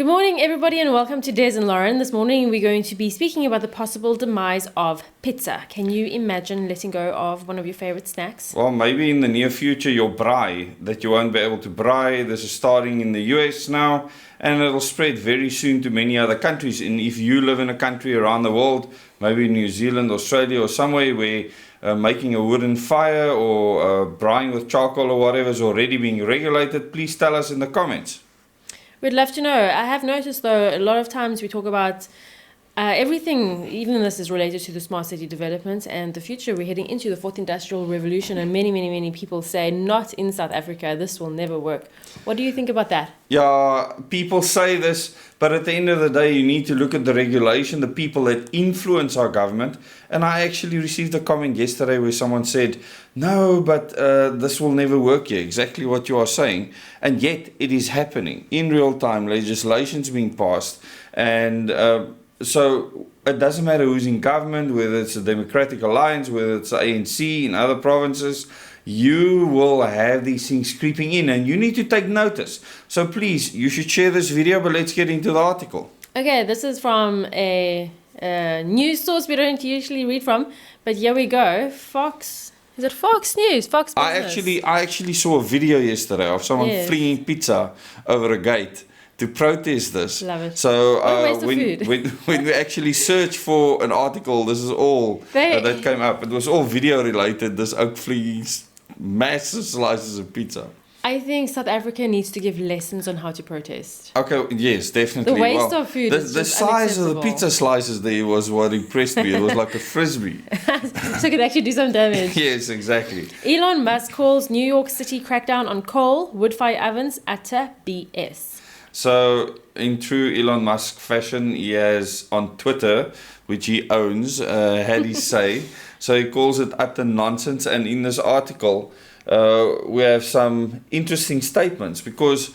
Good morning, everybody, and welcome to Des and Lauren. This morning, we're going to be speaking about the possible demise of pizza. Can you imagine letting go of one of your favorite snacks? Well, maybe in the near future, your braai, that you won't be able to braai. This is starting in the US now, and it'll spread very soon to many other countries. And if you live in a country around the world, maybe New Zealand, Australia, or somewhere where making a wooden fire or braaiing with charcoal or whatever is already being regulated, please tell us in the comments. We'd love to know. I have noticed, though, a lot of times we talk about everything, even this is related to the smart city development and the future. We're heading into the fourth industrial revolution, and many people say, not in South Africa, this will never work. What do you think about that? Yeah, people say this, but at the end of the day, you need to look at the regulation, the people that influence our government. And I actually received a comment yesterday where someone said, no, but this will never work here, exactly what you are saying. And yet it is happening in real time, legislation's being passed. And so it doesn't matter who's in government, whether it's a Democratic Alliance, whether it's the ANC in other provinces, you will have these things creeping in and you need to take notice. So please, you should share this video, but let's get into the article. Okay, this is from a news source we don't usually read from, but here we go. Fox, is it Fox News? Fox Business. I actually saw a video yesterday of someone flinging pizza over a gate to protest this. Love it. So when we actually searched for an article, this is all that came up. It was all video related. This oak flings massive slices of pizza. I think South Africa needs to give lessons on how to protest. Okay, yes, definitely. The waste of food is the just size of the pizza slices there was what impressed me. It was like a frisbee. So it could actually do some damage. Yes, exactly. Elon Musk calls New York City crackdown on coal, wood-fire ovens utter BS. So, in true Elon Musk fashion, he has on Twitter, which he owns, had his say. So he calls it utter nonsense. And in this article, we have some interesting statements because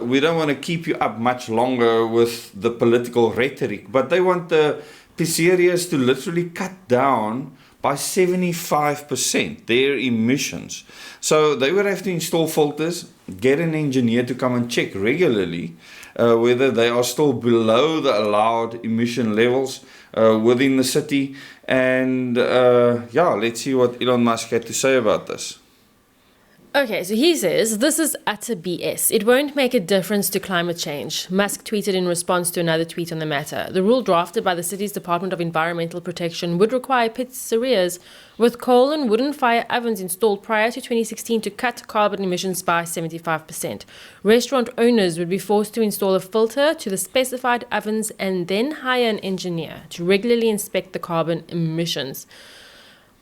we don't want to keep you up much longer with the political rhetoric. But they want the pizzerias to literally cut down by 75% their emissions. So they would have to install filters, get an engineer to come and check regularly whether they are still below the allowed emission levels within the city. And let's see what Elon Musk had to say about this. Okay, so he says, this is utter BS. It won't make a difference to climate change. Musk tweeted in response to another tweet on the matter. The rule drafted by the city's Department of Environmental Protection would require pizzerias with coal and wooden fire ovens installed prior to 2016 to cut carbon emissions by 75%. Restaurant owners would be forced to install a filter to the specified ovens and then hire an engineer to regularly inspect the carbon emissions.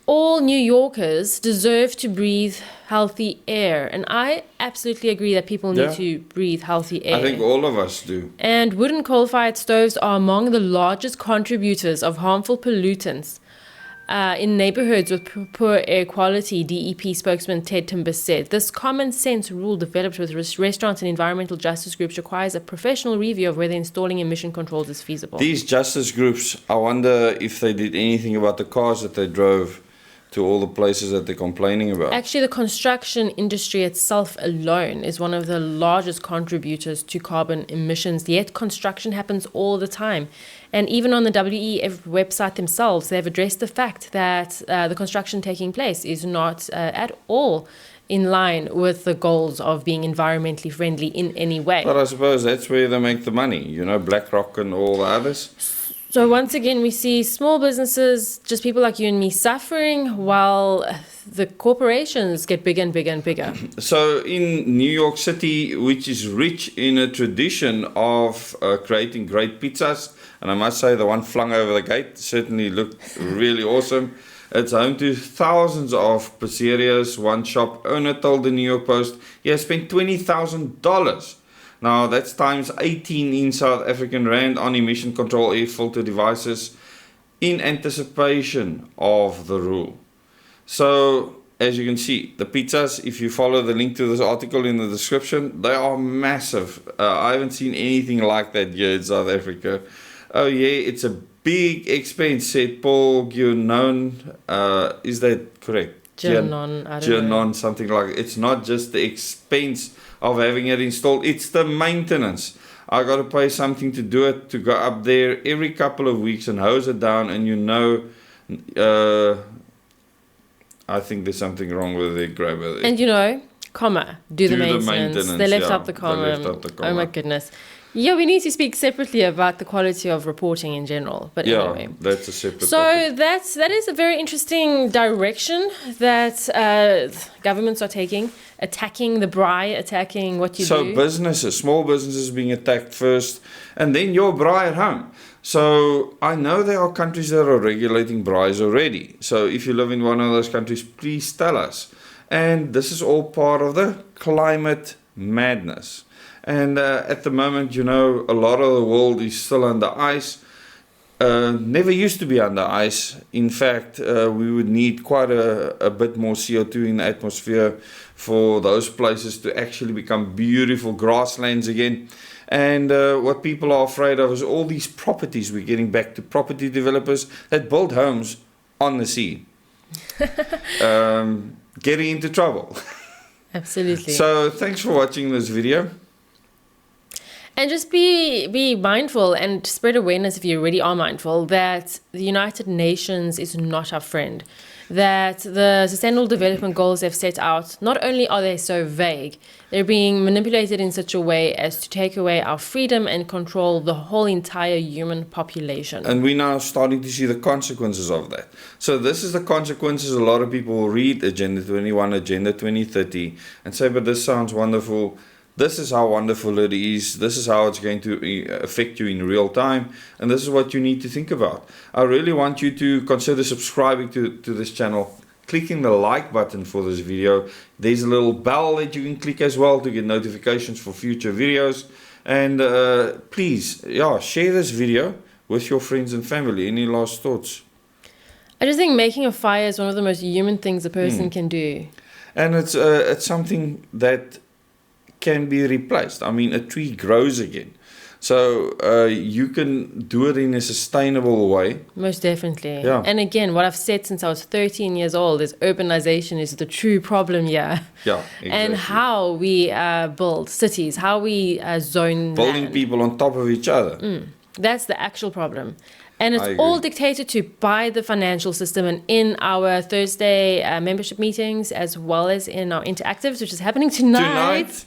All New Yorkers deserve to breathe healthy air. And I absolutely agree that people need to breathe healthy air. I think all of us do. And wood and coal-fired stoves are among the largest contributors of harmful pollutants in neighborhoods with poor air quality, DEP spokesman Ted Timbers said. This common sense rule developed with restaurants and environmental justice groups requires a professional review of whether installing emission controls is feasible. These justice groups, I wonder if they did anything about the cars that they drove to all the places that they're complaining about. Actually, the construction industry itself alone is one of the largest contributors to carbon emissions, yet construction happens all the time. And even on the WEF website themselves, they've addressed the fact that the construction taking place is not at all in line with the goals of being environmentally friendly in any way. But I suppose that's where they make the money, BlackRock and all the others. So once again, we see small businesses, just people like you and me, suffering while the corporations get bigger and bigger and bigger. So in New York City, which is rich in a tradition of creating great pizzas, and I must say the one flung over the gate certainly looked really awesome. It's home to thousands of pizzerias. One shop owner told the New York Post he has spent $20,000. Now, that's times 18 in South African Rand on emission control air filter devices in anticipation of the rule. So, as you can see, the pizzas, if you follow the link to this article in the description, they are massive. I haven't seen anything like that here in South Africa. Oh yeah, it's a big expense, said Paul Guillanon. Is that correct? Gianon, I don't know. Something like it. It's not just the expense of having it installed, it's the maintenance. I got to pay something to do it, to go up there every couple of weeks and hose it down, and I think there's something wrong with the grabber there. And comma, do the maintenance. They left yeah, out the comma. they left out the comma. Oh my goodness. Yeah, we need to speak separately about the quality of reporting in general. But Yeah, anyway. that's a separate So topic. that is a very interesting direction that governments are taking, attacking the braai, attacking what you So do. businesses, small businesses being attacked first, and then your braai at home. So I know there are countries that are regulating braais already. So if you live in one of those countries, please tell us. And this is all part of the climate madness. And at the moment, a lot of the world is still under ice. Never used to be under ice. In fact, we would need quite a bit more CO2 in the atmosphere for those places to actually become beautiful grasslands again. And what people are afraid of is all these properties. We're getting back to property developers that build homes on the sea. Getting into trouble. Absolutely. So thanks for watching this video. And just be mindful and spread awareness, if you already are mindful, that the United Nations is not our friend. That the Sustainable Development Goals they've set out, not only are they so vague, they're being manipulated in such a way as to take away our freedom and control the whole entire human population. And we're now starting to see the consequences of that. So this is the consequences. A lot of people will read Agenda 21, Agenda 2030 and say, but this sounds wonderful. This is how wonderful it is. This is how it's going to affect you in real time. And this is what you need to think about. I really want you to consider subscribing to this channel, clicking the like button for this video. There's a little bell that you can click as well to get notifications for future videos. And please, share this video with your friends and family. Any last thoughts? I just think making a fire is one of the most human things a person can do. And it's something that can be replaced. I mean, a tree grows again. So you can do it in a sustainable way. Most definitely. Yeah. And again, what I've said since I was 13 years old is urbanization is the true problem here. Yeah, exactly. And how we build cities, how we zone Building land. people on top of each other. That's the actual problem. And I it's agree. all dictated to by the financial system. And in our Thursday membership meetings, as well as in our interactives, which is happening tonight,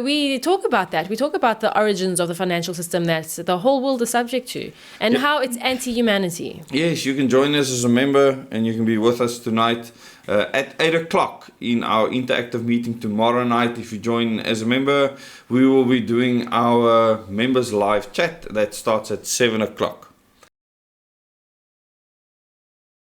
we talk about that. We talk about the origins of the financial system that the whole world is subject to, and how it's anti-humanity. Yes, you can join us as a member, and you can be with us tonight at 8 o'clock in our interactive meeting tomorrow night. If you join as a member, we will be doing our members live chat that starts at 7 o'clock.